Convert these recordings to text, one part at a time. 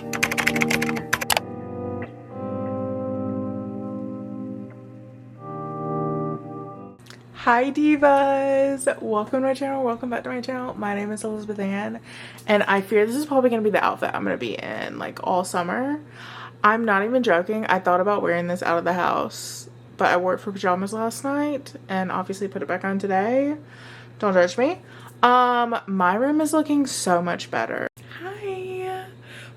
Hi divas! Welcome to my channel, welcome back to my channel. My name is Elizabeth Ann, and I fear this is probably going to be the outfit I'm going to be in like all summer. I'm not even joking. I thought about wearing this out of the house, but I wore it for pajamas last night and obviously put it back on today. Don't judge me. My room is looking so much better. Hi!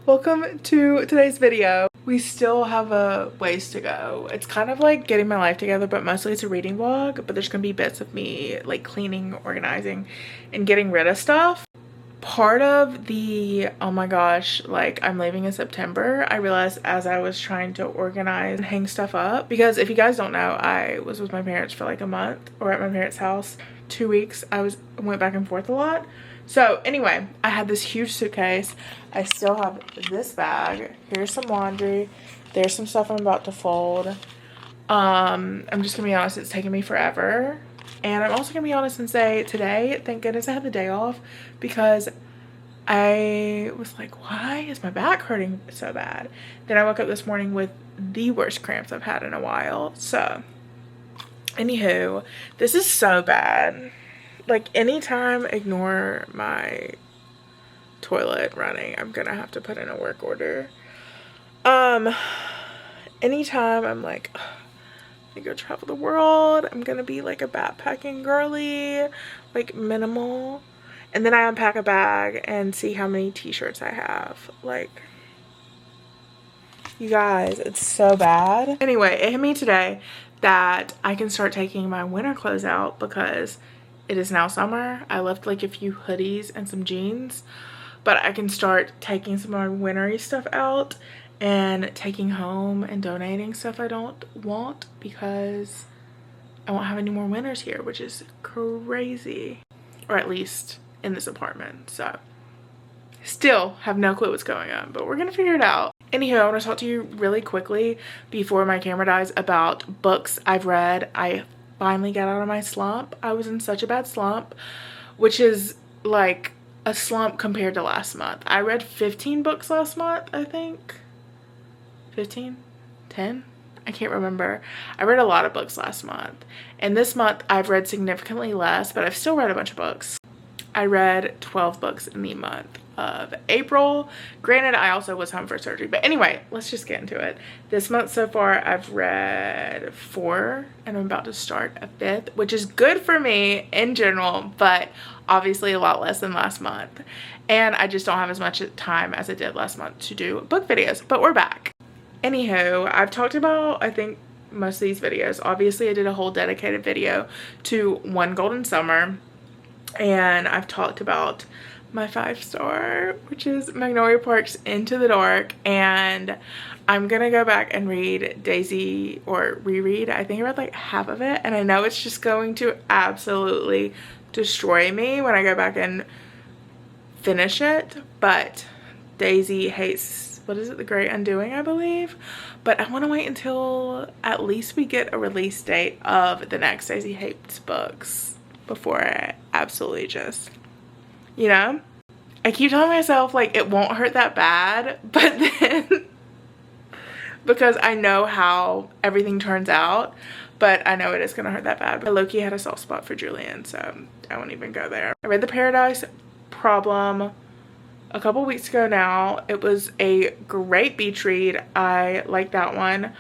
Welcome to today's video. We still have a ways to go. It's kind of like getting my life together, but mostly it's a reading vlog, but there's gonna be bits of me like cleaning, organizing, and getting rid of stuff. Part of the, oh my gosh, like I'm leaving in September, I realized as I was trying to organize and hang stuff up, because if you guys don't know, I was with my parents for like a month, or at my parents' house 2 weeks. I went back and forth a lot. So anyway, I had this huge suitcase. I still have this bag. Here's some laundry. There's some stuff I'm about to fold. I'm just gonna be honest, it's taking me forever. And I'm also gonna be honest and say today, thank goodness I had the day off, because I was like, why is my back hurting so bad? Then I woke up this morning with the worst cramps I've had in a while. So anywho, this is so bad. Like anytime, ignore my toilet running. I'm gonna have to put in a work order. Anytime I'm like, I go travel the world, I'm gonna be like a backpacking girly, like minimal. And then I unpack a bag and see how many t-shirts I have. Like, you guys, it's so bad. Anyway, it hit me today that I can start taking my winter clothes out because it is now summer. I left like a few hoodies and some jeans, but I can start taking some of my wintry stuff out and taking home and donating stuff I don't want because I won't have any more winters here, which is crazy. Or at least in this apartment. So still have no clue what's going on, but we're gonna figure it out. Anywho, I want to talk to you really quickly before my camera dies about books I've read. I finally got out of my slump. I was in such a bad slump, which is like a slump compared to last month. I read 15 books last month, I think. 15? 10? I can't remember. I read a lot of books last month. And this month I've read significantly less, but I've still read a bunch of books. I read 12 books in the month of April. Granted, I also was home for surgery. But anyway, let's just get into it. This month so far, I've read 4, and I'm about to start a 5th, which is good for me in general, but obviously a lot less than last month. And I just don't have as much time as I did last month to do book videos, but we're back. Anywho, I've talked about, I think, most of these videos. Obviously, I did a whole dedicated video to One Golden Summer. And I've talked about my 5-star, which is Magnolia Park's Into the Dark, and I'm gonna go back and read Daisy, or reread. I think I read like half of it, and I know it's just going to absolutely destroy me when I go back and finish it, but Daisy hates, what is it, The Great Undoing, I believe. But I want to wait until at least we get a release date of the next Daisy Hates books before I absolutely just, you know, I keep telling myself like it won't hurt that bad, but then because I know how everything turns out, but I know it is gonna hurt that bad. But Loki had a soft spot for Julian, so I won't even go there. I read The Paradise Problem a couple weeks ago now. It was a great beach read. I like that one.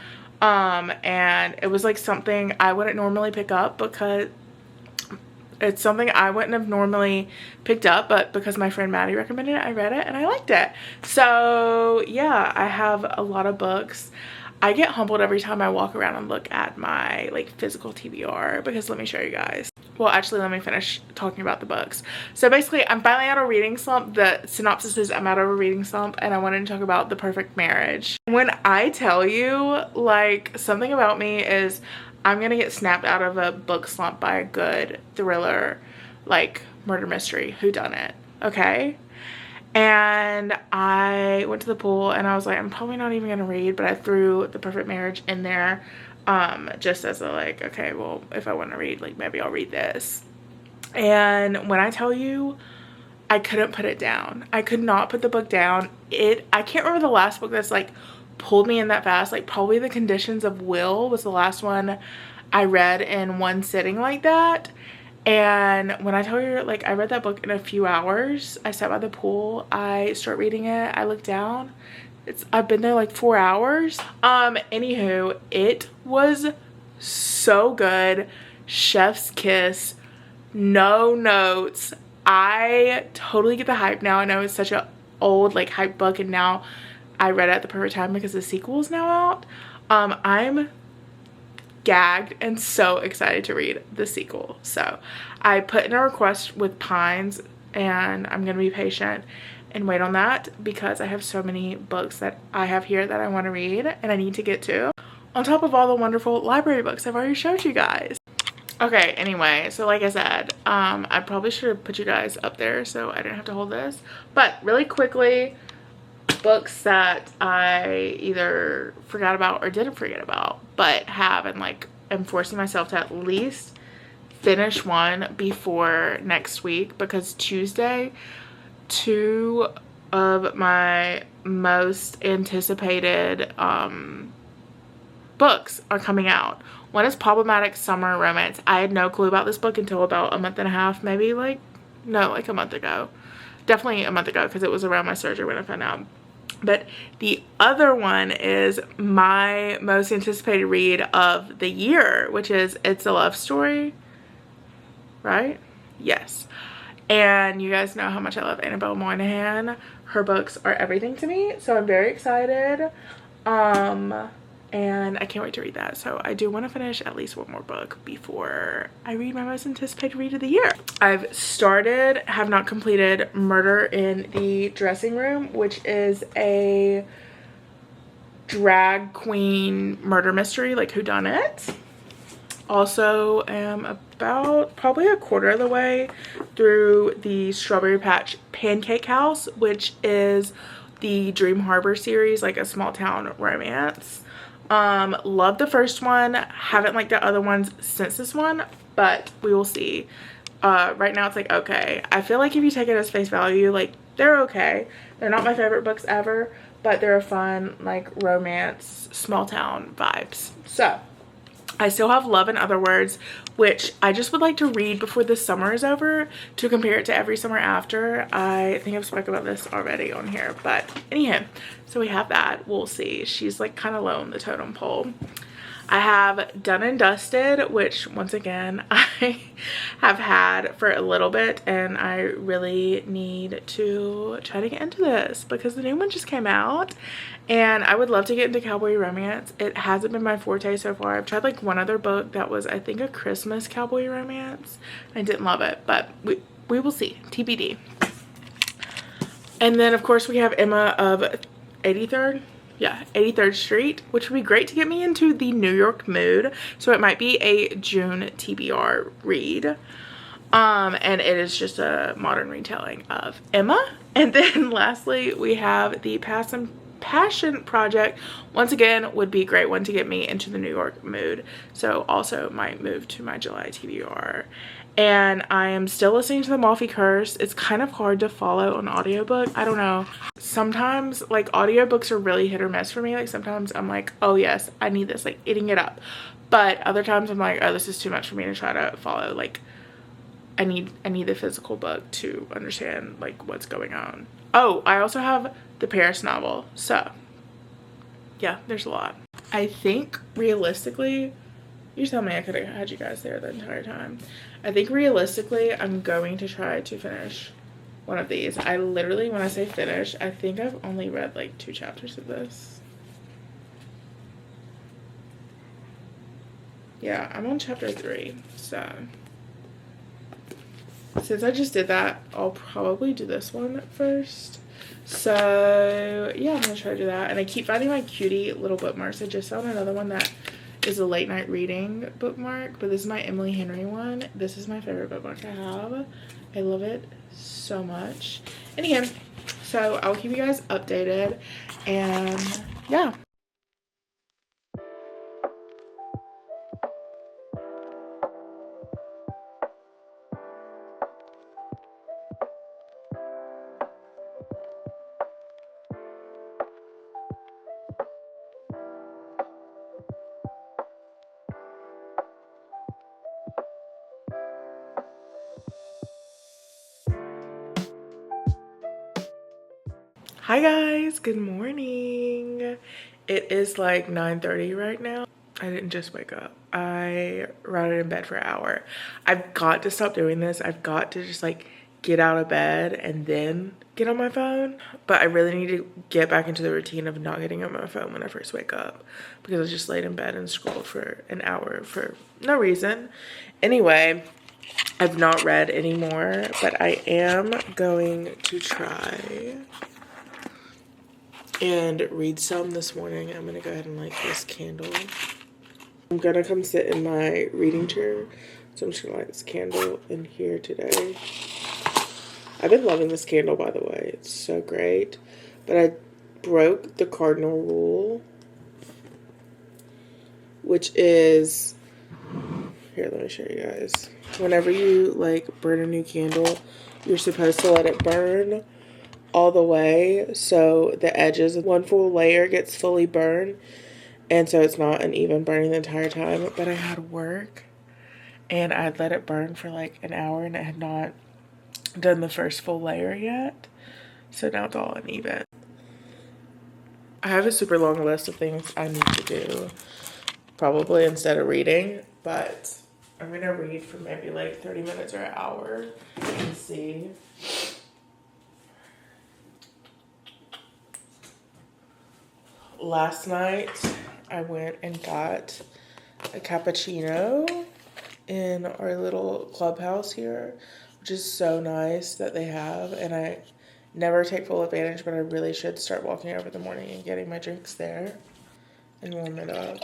And it was like something I wouldn't normally pick up because it's something I wouldn't have normally picked up, but because my friend Maddie recommended it, I read it and I liked it. So yeah, I have a lot of books. I get humbled every time I walk around and look at my like physical TBR, because let me show you guys. Well, actually, let me finish talking about the books. So basically, I'm finally out of a reading slump. The synopsis is I'm out of a reading slump, and I wanted to talk about The Perfect Marriage. When I tell you, like, something about me is I'm gonna get snapped out of a book slump by a good thriller, like murder mystery, whodunit, okay? And I went to the pool and I was like, I'm probably not even gonna read, but I threw The Perfect Marriage in there just as a like, okay, well, if I want to read, like maybe I'll read this. And when I tell you, I couldn't put it down. I could not put the book down. I can't remember the last book that's like pulled me in that fast. Like probably The Conditions of Will was the last one I read in one sitting like that. And when I tell you, like, I read that book in a few hours. I sat by the pool, I start reading it, I look down, I've been there like 4 hours. Anywho, it was so good. Chef's kiss, no notes. I totally get the hype now. I know it's such an old like hype book, and now I read it at the perfect time because the sequel is now out. I'm gagged and so excited to read the sequel. So I put in a request with Pines, and I'm gonna be patient and wait on that because I have so many books that I have here that I want to read and I need to get to, on top of all the wonderful library books I've already showed you guys. Okay, anyway, so like I said, I probably should have put you guys up there so I didn't have to hold this, but really quickly, books that I either forgot about or didn't forget about, but have, and like am forcing myself to at least finish one before next week, because Tuesday, two of my most anticipated books are coming out. One is Problematic Summer Romance. I had no clue about this book until about a month and a half, maybe like a month ago. Definitely a month ago, because it was around my surgery when I found out. But the other one is my most anticipated read of the year, which is It's a Love Story, right? Yes. And you guys know how much I love Annabelle Moynihan. Her books are everything to me, so I'm very excited. And I can't wait to read that. So I do want to finish at least one more book before I read my most anticipated read of the year. I've started, have not completed, Murder in the Dressing Room, which is a drag queen murder mystery, like whodunit. Also am about probably a quarter of the way through the Strawberry Patch Pancake House, which is the Dream Harbor series, like a small town romance. Love the first one, haven't liked the other ones since this one, but we will see. Right now it's like okay. I feel like if you take it as face value, like they're okay. They're not my favorite books ever, but they're a fun like romance small town vibes. So I still have Love in Other Words, which I just would like to read before the summer is over to compare it to every summer after. I think I've spoken about this already on here, but anyhow, so we have that. We'll see. She's like kind of low on the totem pole. I have Done and Dusted, which once again I have had for a little bit, and I really need to try to get into this because the new one just came out, and I would love to get into cowboy romance. It hasn't been my forte so far. I've tried like one other book that was, I think, a Christmas cowboy romance. I didn't love it, but we will see. TBD. And then of course we have Emma of 83rd. Yeah, 83rd Street, which would be great to get me into the New York mood. So it might be a June TBR read. And it is just a modern retelling of Emma. And then lastly, we have the Passion Project. Once again, would be a great one to get me into the New York mood. So also might move to my July TBR. And I am still listening to The Malfi Curse. It's kind of hard to follow on audiobook. I don't know. Sometimes like audiobooks are really hit or miss for me. Like sometimes I'm like, oh yes, I need this, like eating it up. But other times I'm like, oh, this is too much for me to try to follow. Like I need the physical book to understand like what's going on. Oh, I also have the Paris novel. So yeah, there's a lot. I think realistically, you tell me I could have had you guys there the entire time. I think realistically, I'm going to try to finish one of these. I literally, when I say finish, I think I've only read like 2 chapters of this. Yeah, I'm on chapter 3. So since I just did that, I'll probably do this one first. So yeah, I'm gonna try to do that. And I keep finding my cutie little bookmarks. I just found another one that is a late night reading bookmark, but this is my Emily Henry one. This is my favorite bookmark I have. I love it so much. And again, so I'll keep you guys updated, and yeah. Hi guys, good morning. It is like 9:30 right now. I didn't just wake up. I rotted in bed for an hour. I've got to stop doing this. I've got to just like get out of bed and then get on my phone. But I really need to get back into the routine of not getting on my phone when I first wake up, because I just laid in bed and scrolled for an hour for no reason. Anyway, I've not read anymore, but I am going to try and read some this morning. I'm gonna go ahead and light this candle. I'm gonna come sit in my reading chair, so I'm just gonna light this candle in here today. I've been loving this candle, by the way. It's so great. But I broke the cardinal rule, which is, here, let me show you guys. Whenever you like burn a new candle, you're supposed to let it burn all the way so the edges of one full layer gets fully burned, and so it's not an even burning the entire time. But I had work and I let it burn for like an hour and it had not done the first full layer yet, so now it's all uneven. I have a super long list of things I need to do, probably instead of reading, but I'm gonna read for maybe like 30 minutes or an hour and see. Last night I went and got a cappuccino in our little clubhouse here, which is so nice that they have, and I never take full advantage, but I really should start walking over in the morning and getting my drinks there and warm it up.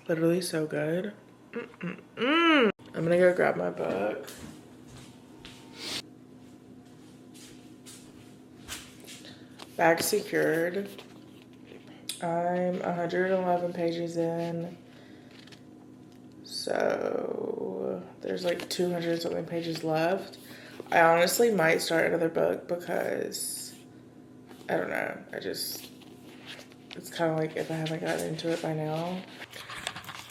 Literally so good. I'm gonna go grab my book. Bag secured. I'm 111 pages in, so there's like 200 something pages left. I honestly might start another book because I don't know, it's kind of like if I haven't gotten into it by now.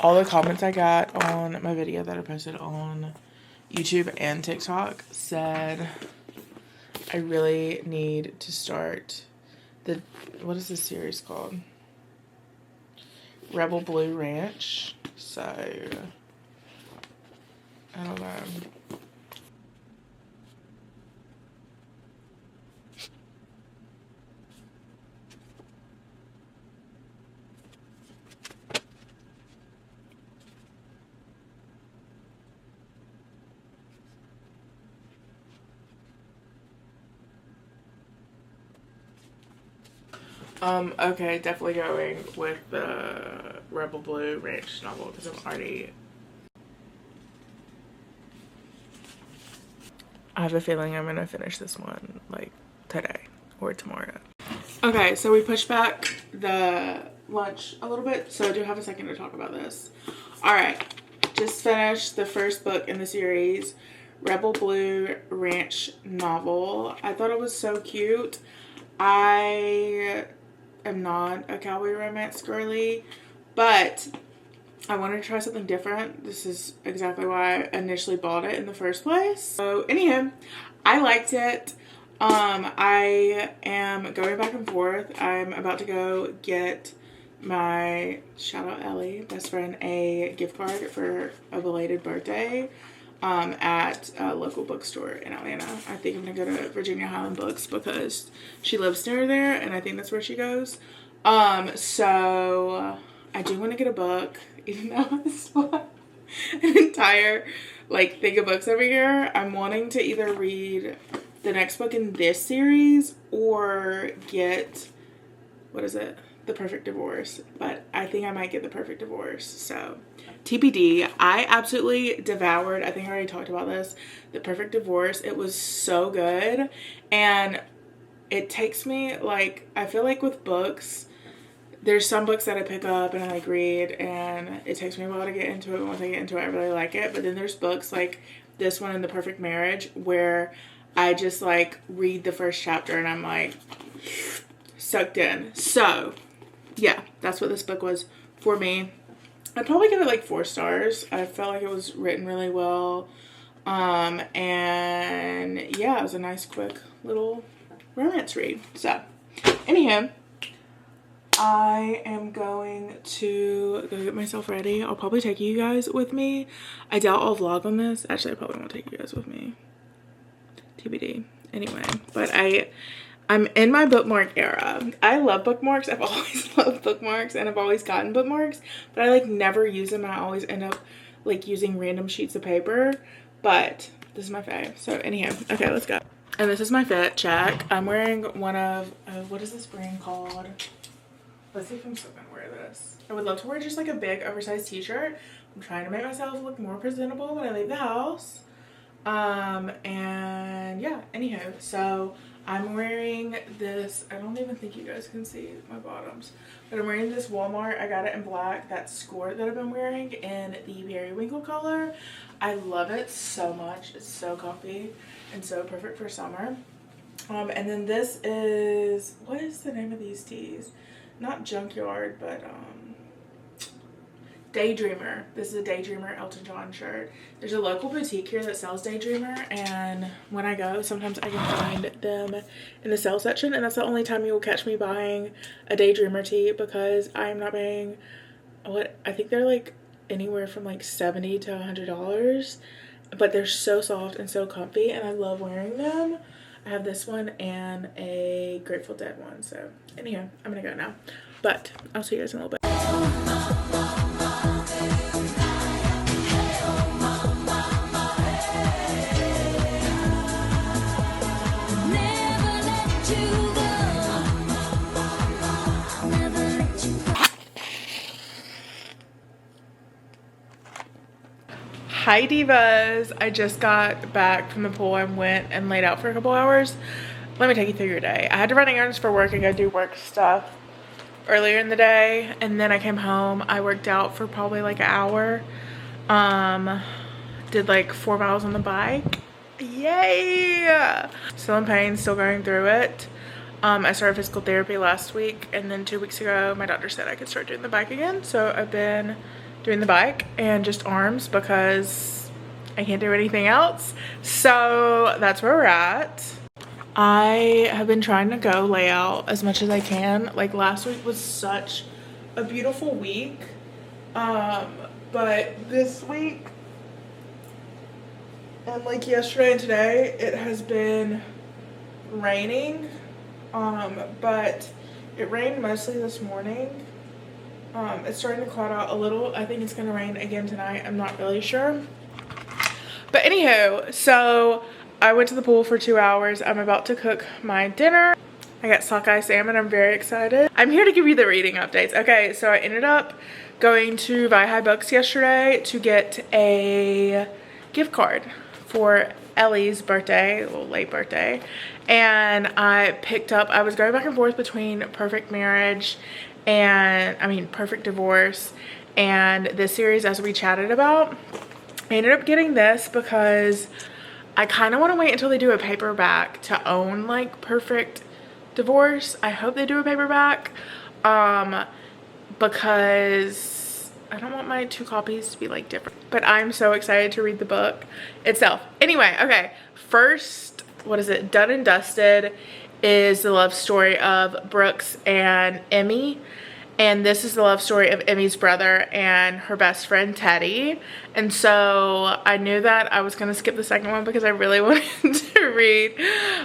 All the comments I got on my video that I posted on YouTube and TikTok said I really need to start what is this series called? Rebel Blue Ranch. So, I don't know. Okay, definitely going with the Rebel Blue Ranch novel because I have a feeling I'm gonna finish this one like today or tomorrow. Okay, so we pushed back the lunch a little bit, so I do have a second to talk about this. Alright, just finished the first book in the series, Rebel Blue Ranch novel. I thought it was so cute. I am not a cowboy romance girly, but I wanted to try something different. This is exactly why I initially bought it in the first place. So anywho, I liked it. I am going back and forth. I'm about to go get my, shout out Ellie, best friend, a gift card for a belated birthday at a local bookstore in Atlanta. I think I'm gonna go to Virginia Highland Books because she lives near there and I think that's where she goes. So I do want to get a book, even though it's not an entire like thing of books over here. I'm wanting to either read the next book in this series or get, what is it? The Perfect Divorce. But I think I might get The Perfect Divorce. So TBD. I absolutely devoured, I think I already talked about this, The Perfect Divorce. It was so good. And it takes me, like, I feel like with books, there's some books that I pick up and I like read and it takes me a while to get into it. And once I get into it, I really like it. But then there's books like this one in The Perfect Marriage where I just like read the first chapter and I'm like sucked in. So yeah, that's what this book was for me. I'd probably give it like 4 stars. I felt like it was written really well. And yeah, it was a nice quick little romance read. So anyhow, I am going to go get myself ready. I'll probably take you guys with me. I doubt I'll vlog on this. Actually, I probably won't take you guys with me. TBD. Anyway, but I'm in my bookmark era. I love bookmarks. I've always loved bookmarks and I've always gotten bookmarks, but I like never use them. I always end up like using random sheets of paper, but this is my fave. So anyhow, okay, let's go. And this is my fit check. I'm wearing one of, what is this brand called? Let's see if I'm still gonna wear this. I would love to wear just like a big oversized t-shirt. I'm trying to make myself look more presentable when I leave the house. And yeah, anyhow, so I'm wearing this, I don't even think you guys can see my bottoms, but I'm wearing this Walmart, I got it in black, that skirt that I've been wearing in the periwinkle color. I love it so much. It's so comfy and so perfect for summer. And then this is, what is the name of these tees? Not Junkyard, but Daydreamer. This is a Daydreamer Elton John shirt. There's a local boutique here that sells Daydreamer, and when I go, sometimes I can find them in the sale section, and that's the only time you will catch me buying a Daydreamer tee, because I am not paying what I think they're like anywhere from like $70 to $100, but they're so soft and so comfy, and I love wearing them. I have this one and a Grateful Dead one. So anyhow, I'm gonna go now, but I'll see you guys in a little bit. Hi divas, I just got back from the pool. I went and laid out for a couple hours. Let me take you through your day. I had to run errands for work and go do work stuff earlier in the day, and then I came home. I worked out for probably like an hour. Did like 4 miles on the bike. Yay! Still in pain, still going through it. I started physical therapy last week, and then 2 weeks ago my doctor said I could start doing the bike again, so I've been doing the bike and just arms because I can't do anything else. So that's where we're at. I have been trying to go lay out as much as I can. Like last week was such a beautiful week, but this week and like yesterday and today it has been raining, but it rained mostly this morning. It's starting to cloud out a little. I think it's gonna rain again tonight. I'm not really sure. But anywho, so I went to the pool for 2 hours. I'm about to cook my dinner. I got sockeye salmon. I'm very excited. I'm here to give you the reading updates. Okay, so I ended up going to Vi Books yesterday to get a gift card for Ellie's birthday, a little late birthday. And I picked up, I was going back and forth between Perfect Marriage and Perfect Divorce and this series as we chatted about. I ended up getting this because I kind of want to wait until they do a paperback to own like Perfect Divorce. I hope they do a paperback, because I don't want my 2 copies to be like different. But I'm so excited to read the book itself. Anyway, okay, first, what is it? Done and Dusted is the love story of Brooks and Emmy, and this is the love story of Emmy's brother and her best friend Teddy. And so I knew that I was gonna skip the second one because I really wanted to read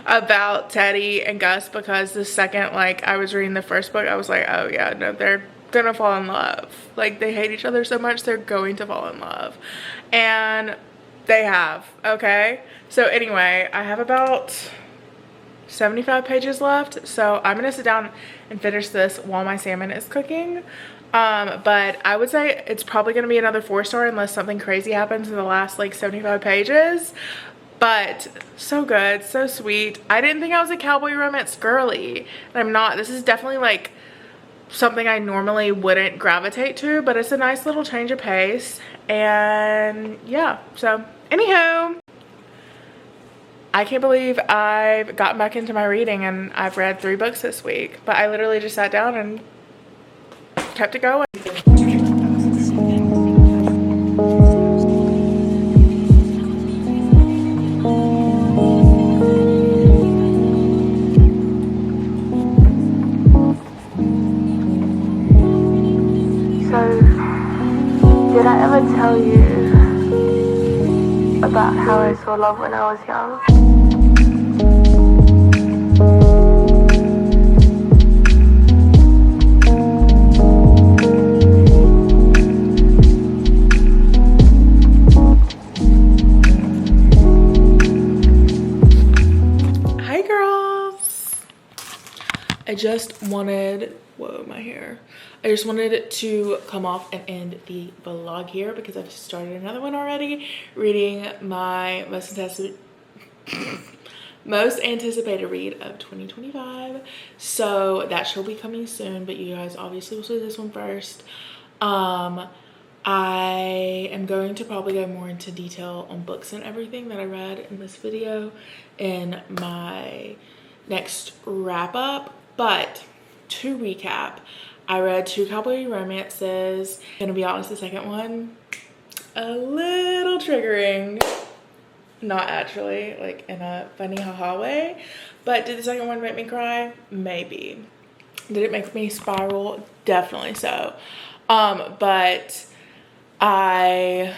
about Teddy and Gus, because the second, like, I was reading the first book, I was like, oh yeah, no, they're gonna fall in love. Like, they hate each other so much, they're going to fall in love. And they have, okay? So anyway, I have about 75 pages left, so I'm gonna sit down and finish this while my salmon is cooking. But I would say it's probably gonna be another 4-star unless something crazy happens in the last like 75 pages. But so good, so sweet. I didn't think I was a cowboy romance girly, and I'm not. This is definitely like something I normally wouldn't gravitate to, but it's a nice little change of pace. And yeah, so anywho, I can't believe I've gotten back into my reading and I've read 3 books this week, but I literally just sat down and kept it going. I tell you about how I saw love when I was young? Hi girls! I just wanted, whoa, my hair. I just wanted to come off and end the vlog here because I've started another one already, reading my most anticipated read of 2025. So that shall be coming soon, but you guys obviously will see this one first. I am going to probably go more into detail on books and everything that I read in this video in my next wrap up. But to recap, I read 2 cowboy romances. Gonna be honest, the second one, a little triggering. Not actually, like in a funny haha way. But did the second one make me cry? Maybe. Did it make me spiral? Definitely so. But I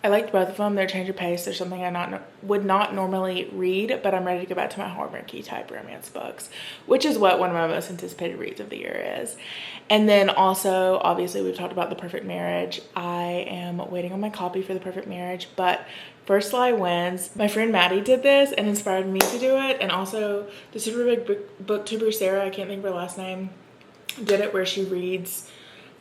liked both of them. Their change of pace. There's something I would not normally read, but I'm ready to go back to my Hallmarky type romance books, which is what one of my most anticipated reads of the year is. And then also, obviously, we've talked about The Perfect Marriage. I am waiting on my copy for The Perfect Marriage, but First Lie Wins. My friend Maddie did this and inspired me to do it, and also the super big booktuber Sarah, I can't think of her last name, did it where she reads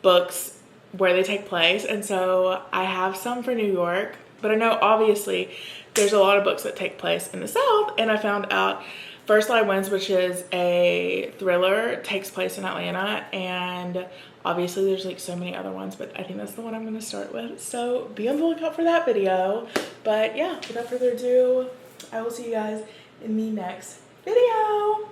books where they take place. And so I have some for New York, but I know obviously there's a lot of books that take place in the South, and I found out First Lie Wins, which is a thriller, takes place in Atlanta, and obviously there's like so many other ones, but I think that's the one I'm going to start with, so be on the lookout for that video. But yeah, without further ado, I will see you guys in the next video.